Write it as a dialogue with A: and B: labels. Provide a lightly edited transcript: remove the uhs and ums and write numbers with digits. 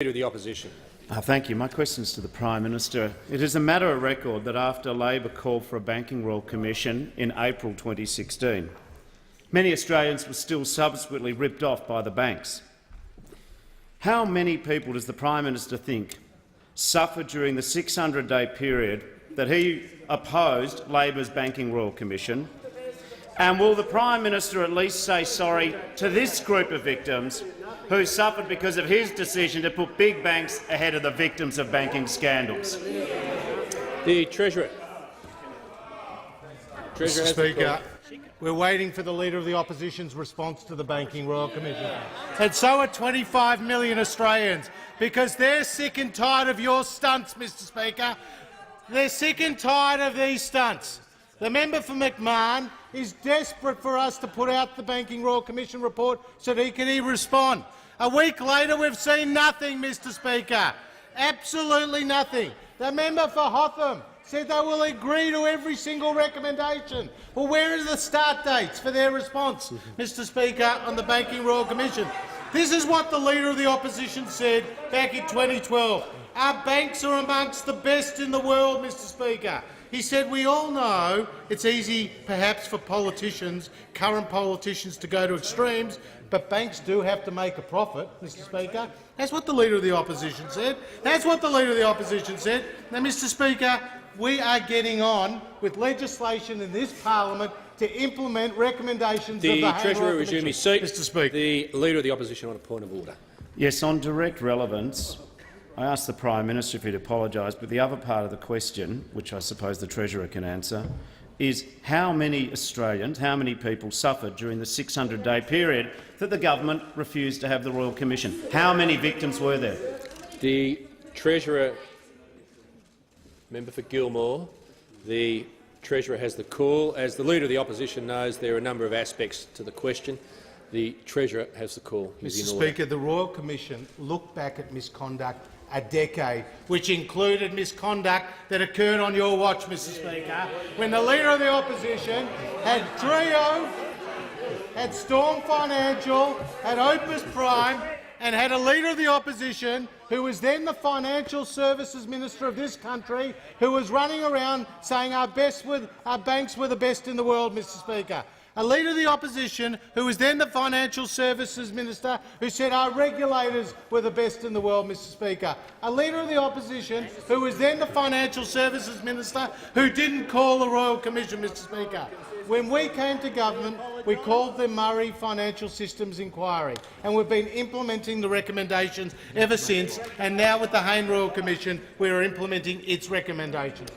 A: Leader of the Opposition.
B: Thank you. My question is to the Prime Minister. It is a matter of record that after Labor called for a Banking Royal Commission in April 2016, many Australians were still subsequently ripped off by the banks. How many people does the Prime Minister think suffered during the 600-day period that he opposed Labor's Banking Royal Commission? And will the Prime Minister at least say sorry to this group of victims who suffered because of his decision to put big banks ahead of the victims of banking scandals?
A: The Treasurer.
C: Mr. Speaker, we're waiting for the Leader of the Opposition's response to the Banking Royal Commission. And so are 25 million Australians, because they're sick and tired of your stunts, Mr. Speaker. They're sick and tired of these stunts. The member for McMahon is desperate for us to put out the Banking Royal Commission report so that he can respond. A week later, we've seen nothing, Mr. Speaker. Absolutely nothing. The member for Hotham said they will agree to every single recommendation. Well, where are the start dates for their response, Mr. Speaker, on the Banking Royal Commission? This is what the Leader of the Opposition said back in 2012. Our banks are amongst the best in the world, Mr. Speaker. He said, we all know it's easy, perhaps, for politicians, current politicians, to go to extremes, but banks do have to make a profit, Mr. Speaker. That's what the Leader of the Opposition said. That's what the Leader of the Opposition said. Now, Mr. Speaker, we are getting on with legislation in this parliament to implement recommendations of the
A: Treasurer resume his seat.
C: Mr. Speaker.
A: The Leader of the Opposition on a point of order.
B: Yes, on direct relevance, I asked the Prime Minister if he'd apologise, but the other part of the question, which I suppose the Treasurer can answer, is how many Australians, how many people suffered during the 600-day period that the government refused to have the Royal Commission? How many victims were there?
A: The Treasurer, member for Gilmore, the Treasurer has the call. As the Leader of the Opposition knows, there are a number of aspects to the question. The Treasurer has the call.
C: Mr. Speaker, the Royal Commission looked back at misconduct a decade, which included misconduct that occurred on your watch, Mr. Speaker, when the Leader of the Opposition had Trio, had Storm Financial, had Opus Prime, and had a Leader of the Opposition who was then the Financial Services Minister of this country, who was running around saying our banks were the best in the world, Mr. Speaker. A Leader of the Opposition who was then the Financial Services Minister, who said our regulators were the best in the world, Mr. Speaker. A Leader of the Opposition who was then the Financial Services Minister, who didn't call the Royal Commission, Mr. Speaker. When we came to government, we called the Murray Financial Systems Inquiry, and we've been implementing the recommendations ever since, and now with the Hayne Royal Commission we are implementing its recommendations.